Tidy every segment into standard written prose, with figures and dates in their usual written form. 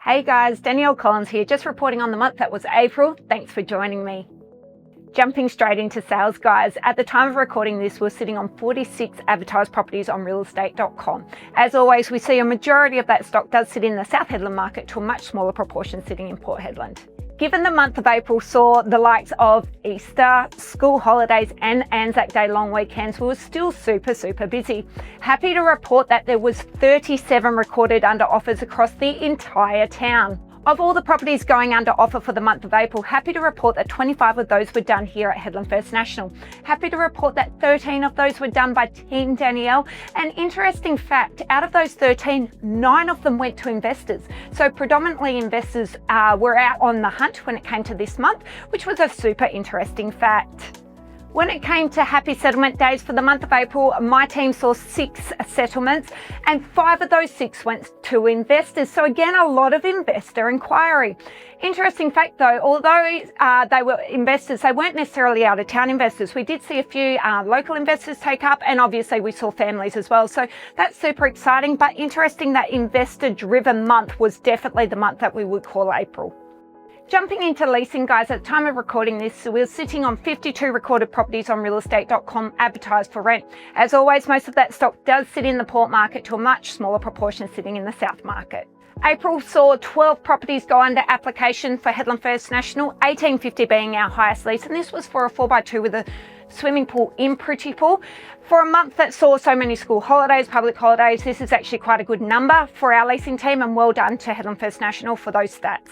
Hey guys, Danielle Collins here, just reporting on the month that was April. Thanks for joining me. Jumping straight into sales, guys. At the time of recording this, we're sitting on 46 advertised properties on realestate.com. As always, we see a majority of that stock does sit in the South Hedland market, to a much smaller proportion sitting in Port Hedland. Given the month of April saw the likes of Easter, school holidays and Anzac Day long weekends, we were still super busy. Happy to report that there was 37 recorded under offers across the entire town. Of all the properties going under offer for the month of April, happy to report that 25 of those were done here at Hedland First National. Happy to report that 13 of those were done by Team Danielle. An interesting fact, out of those 13, 9 of them went to investors. So predominantly investors were out on the hunt when it came to this month, which was a super interesting fact. When it came to happy settlement days for the month of April, my team saw 6 settlements and 5 of those 6 went to investors. So again, a lot of investor inquiry. Interesting fact though, although they were investors, they weren't necessarily out of town investors. We did see a few local investors take up, and obviously we saw families as well. So that's super exciting, but interesting that investor driven month was definitely the month that we would call April. Jumping into leasing, guys, at the time of recording this, we're sitting on 52 recorded properties on realestate.com advertised for rent. As always, most of that stock does sit in the Port market, to a much smaller proportion sitting in the South market. April saw 12 properties go under application for Hedland First National, 1850 being our highest lease, and this was for a 4x2 with a swimming pool in Pretty Pool. For a month that saw so many school holidays, public holidays, this is actually quite a good number for our leasing team, and well done to Hedland First National for those stats.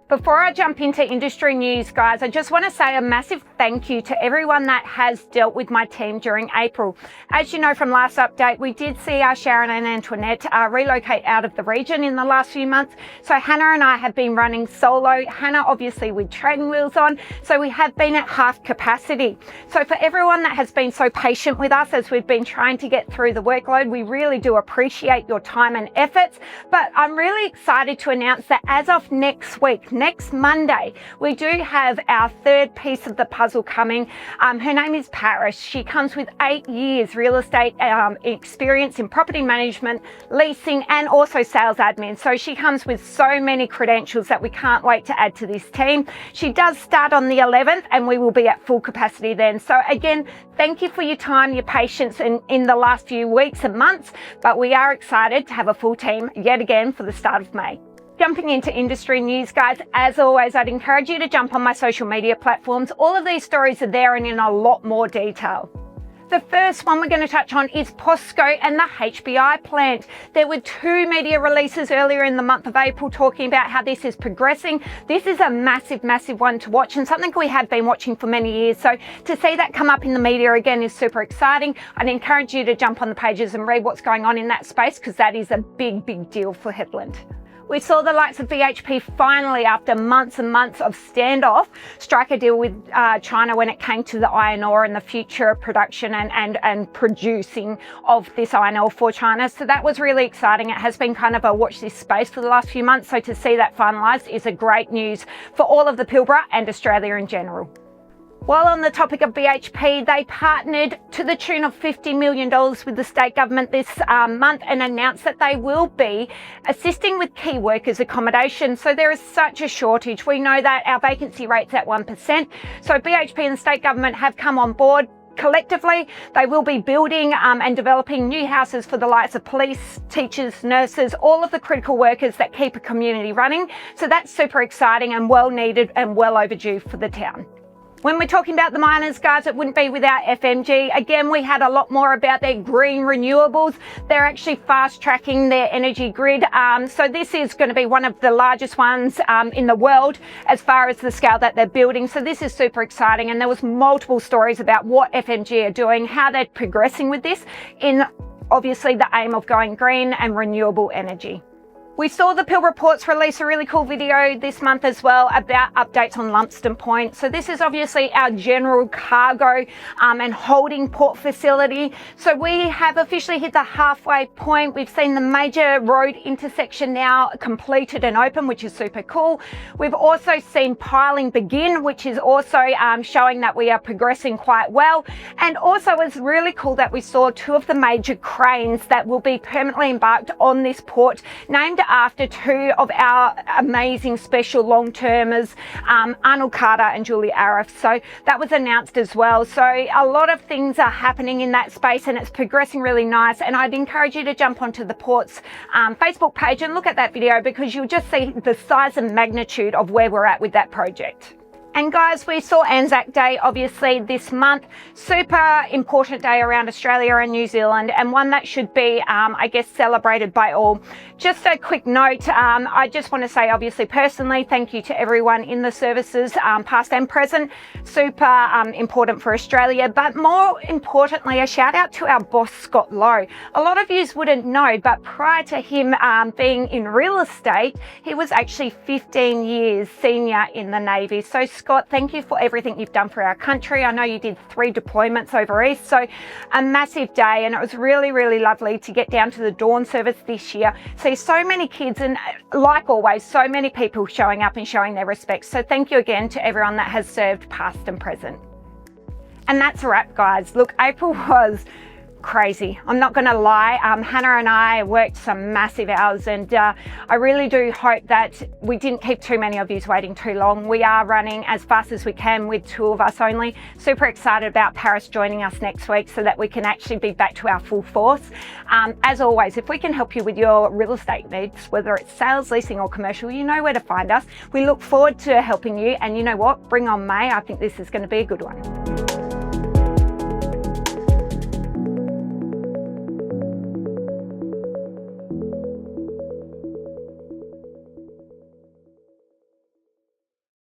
Before I jump into industry news, guys, I just want to say a massive thank you to everyone that has dealt with my team during April. As you know from last update, we did see our Sharon and Antoinette relocate out of the region in the last few months. So Hannah and I have been running solo. Hannah obviously with training wheels on, so we have been at half capacity. So for everyone that has been so patient with us as we've been trying to get through the workload, we really do appreciate your time and efforts. But I'm really excited to announce that as of next week, next Monday, we do have our third piece of the puzzle coming. Her name is Paris. She comes with 8 years real estate experience in property management, leasing, and also sales admin. So she comes with so many credentials that we can't wait to add to this team. She does start on the 11th and we will be at full capacity then. So again, thank you for your time, your patience in the last few weeks and months, but we are excited to have a full team yet again for the start of May. Jumping into industry news, guys, as always, I'd encourage you to jump on my social media platforms. All of these stories are there and in a lot more detail. The first one we're going to touch on is POSCO and the HBI plant. There were 2 media releases earlier in the month of April talking about how this is progressing. This is a massive one to watch, and something we have been watching for many years. So to see that come up in the media again is super exciting. I'd encourage you to jump on the pages and read what's going on in that space, because that is a big deal for Hedland. We saw the likes of BHP finally, after months and months of standoff, strike a deal with China when it came to the iron ore and the future production and producing of this iron ore for China. So that was really exciting. It has been kind of a watch this space for the last few months. So to see that finalised is a great news for all of the Pilbara and Australia in general. While on the topic of BHP, they partnered to the tune of $50 million with the state government this month and announced that they will be assisting with key workers accommodation. So there is such a shortage. We know that our vacancy rate's at 1%. So BHP and the state government have come on board. Collectively, they will be building and developing new houses for the likes of police, teachers, nurses, all of the critical workers that keep a community running. So that's super exciting and well needed and well overdue for the town. When we're talking about the miners, guys, it wouldn't be without FMG. Again, we had a lot more about their green renewables. They're actually fast tracking their energy grid. So this is going to be one of the largest ones in the world as far as the scale that they're building. So this is super exciting. And there was multiple stories about what FMG are doing, how they're progressing with this in obviously the aim of going green and renewable energy. We saw the Pill Reports release a really cool video this month as well about updates on Lumsden Point. So this is obviously our general cargo and holding port facility. So we have officially hit the halfway point. We've seen the major road intersection now completed and open, which is super cool. We've also seen piling begin, which is also showing that we are progressing quite well. And also it's really cool that we saw 2 of the major cranes that will be permanently embarked on this port, named after two of our amazing special long-termers, Arnold Carter and Julie Arif. So that was announced as well. So a lot of things are happening in that space and it's progressing really nice. And I'd encourage you to jump onto the Port's Facebook page and look at that video, because you'll just see the size and magnitude of where we're at with that project. And guys, we saw Anzac Day obviously this month. Super important day around Australia and New Zealand, and one that should be, I guess, celebrated by all. Just a quick note, I just want to say obviously personally, thank you to everyone in the services, past and present. Super important for Australia, but more importantly, a shout out to our boss, Scott Lowe. A lot of yous wouldn't know, but prior to him being in real estate, he was actually 15 years senior in the Navy. So Scott, thank you for everything you've done for our country. I know you did 3 deployments over east, so a massive day, and it was really, really lovely to get down to the dawn service this year. See so many kids, and like always, so many people showing up and showing their respects. So thank you again to everyone that has served past and present. And that's a wrap, guys. Look, April was crazy. I'm not going to lie. Hannah and I worked some massive hours, and I really do hope that we didn't keep too many of you waiting too long. We are running as fast as we can with 2 of us only. Super excited about Paris joining us next week so that we can actually be back to our full force. As always, if we can help you with your real estate needs, whether it's sales, leasing or commercial, you know where to find us. We look forward to helping you, and you know what? Bring on May. I think this is going to be a good one.